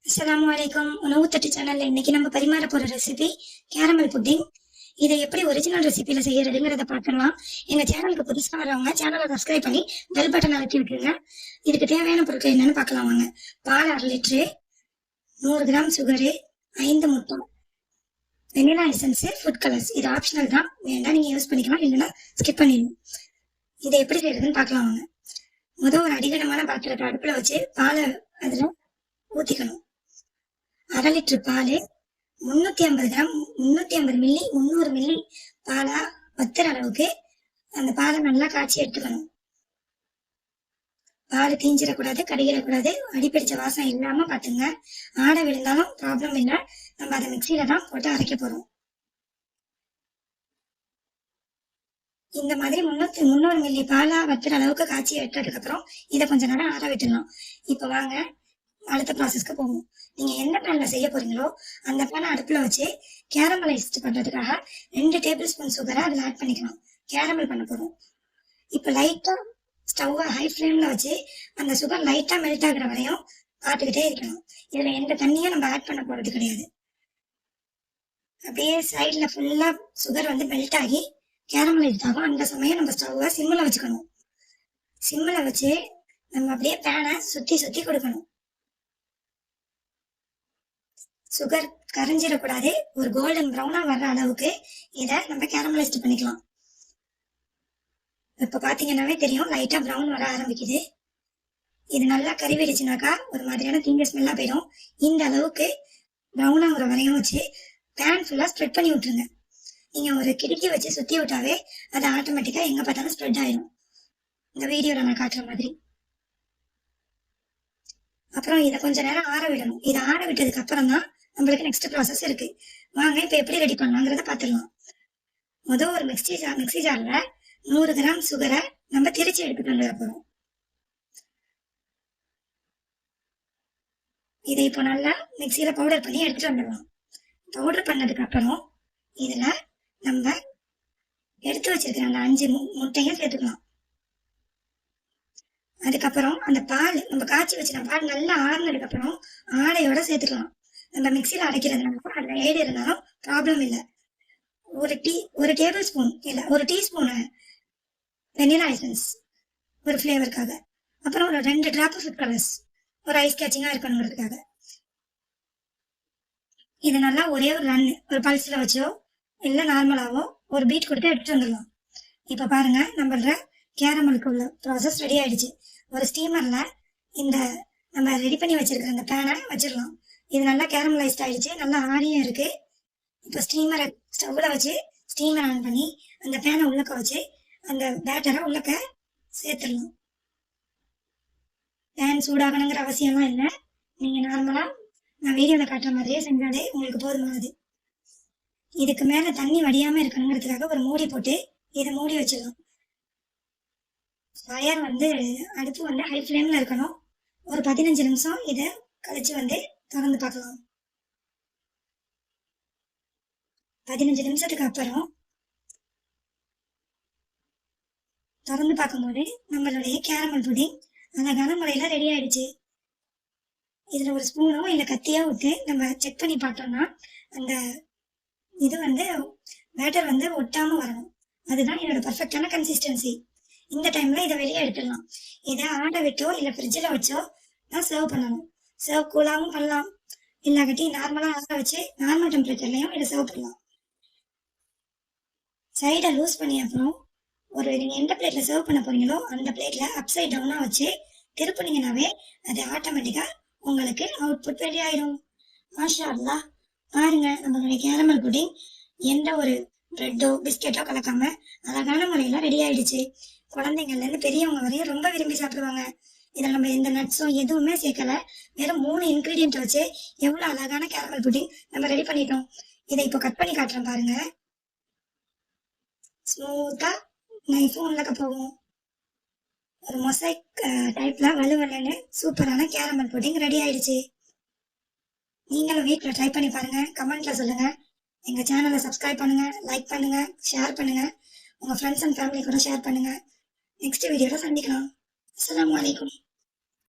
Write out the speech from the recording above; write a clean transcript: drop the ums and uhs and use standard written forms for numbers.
அஸ்ஸலாமு அலைக்கும். உணவு தட்டு சேனல்ல இன்னைக்கு நம்ம பரிமாற போற ரெசிபி கேரமல் புட்டிங். இதை எப்படி ஒரிஜினல் ரெசிபியில செய்யறதுங்கிறத பார்க்கலாம். எங்க சேனலுக்கு புதுசா வரவங்க சேனலை சப்ஸ்கிரைப் பண்ணி பெல் பட்டன் அழுத்தி விட்டுருங்க. இதுக்கு தேவையான பொருட்கள் என்னன்னு பார்க்கலாம் வாங்க. பால் 1/2 லிட்டரு, 100 கிராம் சுகரு, 5 முட்டை, வெனிலா எசன்ஸ், ஃபுட் கலர்ஸ். இது ஆப்ஷனல் தான், வேண்டாம் நீங்க யூஸ் பண்ணிக்கலாம், இல்லைன்னா ஸ்கிப் பண்ணிடணும். இதை எப்படி செய்யறதுன்னு பார்க்கலாம் வாங்க. முதல் ஒரு அடிகனமான பாத்திரத்தை அடுப்புல வச்சு பாலை அதுல ஊத்திக்கணும். 1/2 லிட்டர் பால், 350 கிராம், 350 மில்லி, 300 மில்லி பாலா வத்துற அளவுக்கு அந்த பாலை நல்லா காய்ச்சி எடுத்துக்கணும். பால் தீஞ்சிடக்கூடாது, கடிகிடக்கூடாது, அடிப்பிடிச்ச வாசம் இல்லாம பாத்துங்க. ஆடை விழுந்தாலும் ப்ராப்ளம் இல்லை, நம்ம அதை மிக்சியில தான் போட்டு அரைக்க போறோம். இந்த மாதிரி 300 மில்லி பாலா வத்துற அளவுக்கு காய்ச்சி எடுத்ததுக்கு அப்புறம் இதை கொஞ்ச நேரம் ஆற விட்டுடலாம். இப்ப வாங்க அடுத்த ப்ராசஸ்க்கு போகும். நீங்க எந்த பேன்ல செய்ய போறீங்களோ அந்த பேனை அடுப்புல வச்சு கேரமலைஸ்ட் பண்றதுக்காக 2 டேபிள் ஸ்பூன் சுகரை அதுல ஆட் பண்ணிக்கலாம். கேரமல் பண்ண போறோம். இப்ப லைட்டா ஸ்டவ்வை ஹை ஃப்ளேம்ல வச்சு அந்த சுகர் லைட்டா மெல்ட் ஆகுற வரையும் பார்த்துக்கிட்டே இருக்கணும். இதுல எந்த தண்ணியும் நம்ம ஆட் பண்ண போறது கிடையாது. அப்படியே சைட்ல ஃபுல்லா சுகர் மெல்ட் ஆகி கேரமலைஸ்ட் ஆகும். அந்த சமயம் நம்ம ஸ்டவ்வை சிம்மில் வச்சுக்கணும். சிம்மில் வச்சு நம்ம அப்படியே பேனை சுத்தி சுத்தி கொடுக்கணும். சுகர் கரைஞ்சிடக்கூடாது, ஒரு கோல்டன் ப்ரௌனா வர்ற அளவுக்கு இதை நம்ம கேரமலைஸ்ட் பண்ணிக்கலாம். இப்ப பாத்தீங்கன்னாவே தெரியும், லைட்டா ப்ரௌன் வர ஆரம்பிக்குது. இது நல்லா கறிவிடுச்சுனாக்கா ஒரு மாதிரியான தீங்க ஸ்மெல்லா போயிடும். இந்த அளவுக்கு ப்ரௌனா வர வரையும் வச்சு பேன் ஃபுல்லா ஸ்ப்ரெட் பண்ணி விட்டுருங்க. நீங்க ஒரு கிடுக்கி வச்சு சுத்தி விட்டாவே அது ஆட்டோமேட்டிக்கா எங்க பார்த்தாலும் ஸ்ப்ரெட் ஆயிடும். இந்த வீடியோல நான் காட்டுற மாதிரி. அப்புறம் இதை கொஞ்ச நேரம் ஆற விடணும். இதை ஆற விட்டதுக்கு அப்புறம் தான் நம்மளுக்கு நெக்ஸ்ட் ப்ராசஸ் இருக்கு. வாங்க இப்ப எப்படி ரெடி பண்ணலாங்கிறத பாத்துடலாம். முதல் ஒரு மிக்சி ஜார்ல 100 கிராம் சுகரை நம்ம திரிச்சு எடுத்துட்டு வந்துட போறோம். இதை இப்போ நல்லா மிக்சியில பவுடர் பண்ணி எடுத்துட்டு வந்துடலாம். பவுடர் பண்ணதுக்கு அப்புறம் இதுல நம்ம எடுத்து வச்சிருக்கிற அந்த 5 முட்டையும் சேர்த்துக்கலாம். அதுக்கப்புறம் அந்த பால் நம்ம காய்ச்சி வச்சிருக்க பால் நல்லா ஆறுனதுக்கு அப்புறம் ஆடையோட சேர்த்துக்கலாம். நம்ம மிக்சியில அரைக்கிறதுனால அதுல ஏடு இருந்தாலும் ப்ராப்ளம் இல்லை. ஒரு டேபிள் ஸ்பூன் இல்ல ஒரு டீஸ்பூன் வெனிலா எசன்ஸ் ஒரு ஃபிளேவருக்காக, அப்புறம் ஒரு 2 டிராப் ஃபுட் கலர்ஸ் ஒரு ஐஸ் கேச்சிங்கா இருக்கணுங்கிறதுக்காக. இது நல்லா ஒரே ஒரு ரன் ஒரு பல்ஸ்ல வச்சோ இல்ல நார்மலாவோ ஒரு பீட் கொடுத்து எடுத்துட்டு வந்துடலாம். இப்ப பாருங்க, நம்மளோட கேரமலுக்கு உள்ள ப்ராசஸ் ரெடி ஆயிடுச்சு. ஒரு ஸ்டீமர்ல இந்த நம்ம ரெடி பண்ணி வச்சிருக்கிற அந்த பேனை வச்சிடலாம். இது நல்லா கேரமலைஸ்ட் ஆயிடுச்சு, நல்லா ஆரியும் இருக்கு. இப்போ ஸ்டீமரை ஸ்டவ்ல வச்சு ஸ்டீமர் ஆன் பண்ணி அந்த பேனை உள்ளக்க வச்சு அந்த பேட்டரை உள்ளக்க சேர்த்துடலாம். பேன் சூடாகணுங்கிற அவசியம்லாம் இல்லை, நீங்க நார்மலா நான் வீடியோல காட்டுற மாதிரியே செஞ்சாலே உங்களுக்கு போதுமானது. இதுக்கு மேல தண்ணி வடியாம இருக்கணுங்கிறதுக்காக ஒரு மூடி போட்டு இதை மூடி வச்சிடலாம். ஃபயர் அடுப்பு ஹை ஃப்ளேம்ல இருக்கணும். ஒரு 15 நிமிஷம் இதை கழிச்சு திறந்து பார்க்கலாம். 15 நிமிஷத்துக்கு அப்புறம் திறந்து பார்க்கும்போது நம்மளுடைய கேரமல் புடிங் அழகான முறையில ரெடி ஆயிடுச்சு. இதுல ஒரு ஸ்பூனோ இல்ல கத்தியோ விட்டு நம்ம செக் பண்ணி பார்த்தோம்னா அந்த இது பேட்டர் ஒட்டாம வரணும். அதுதான் இதோட பர்ஃபெக்டான கன்சிஸ்டன்சி. இந்த டைம்ல இதை வெளியே எடுத்துடலாம். இதை ஆடை விட்டோ இல்ல ஃப்ரிட்ஜில் வச்சோ தான் சர்வ் பண்ணணும். சர்வ் கூலாவும் பண்ணலாம், இல்லாட்டி நார்மலா ஆற வச்சு நார்மல் டெம்பரேச்சர்லயும் இதை சர்வ் பண்ணலாம். சைடை லூஸ் பண்ணி அப்புறம் நீங்க எந்த பிளேட்ல சர்வ் பண்ண போறீங்களோ அந்த பிளேட்ல அப்சைட் டவுனா வச்சு திருப்பினீங்கன்னாவே அது ஆட்டோமேட்டிக்கா உங்களுக்கு அவுட்புட் ரெடி ஆயிடும். மாஷா அல்லாஹ், பாருங்க நம்மளுடைய கேரமல் புடிங் எந்த ஒரு பிரெட்டோ பிஸ்கெட்டோ கலக்காம அழகான முறையில ரெடி ஆயிடுச்சு. குழந்தைங்கள்ல இருந்து பெரியவங்க வரையும் ரொம்ப விரும்பி சாப்பிடுவாங்க. இதுல நம்ம எந்த நட்ஸும் எதுவுமே சேர்க்கல, வெறும் 3 இன்கிரீடியன்ட் வச்சு எவ்வளவு அழகான கேரமல் புடிங் நம்ம ரெடி பண்ணிட்டோம். இதை இப்போ கட் பண்ணி காட்டுறேன் பாருங்க. ஸ்மூத்தா நைஃபும் உள்ளக்க போகும். ஒரு மொசைக் டைப்ல வலுவலன்னு சூப்பரான கேரமல் புடிங் ரெடி ஆயிடுச்சு. நீங்களும் வீட்ல ட்ரை பண்ணி பாருங்க, கமெண்ட்ல சொல்லுங்க. எங்க சேனலை சப்ஸ்கிரைப் பண்ணுங்க, லைக் பண்ணுங்க, ஷேர் பண்ணுங்க, உங்க ஃப்ரெண்ட்ஸ் அண்ட் ஃபேமிலி கூட ஷேர் பண்ணுங்க. நெக்ஸ்ட் வீடியோல சந்திக்கலாம். அஸ்ஸலாமு அலைக்கும்.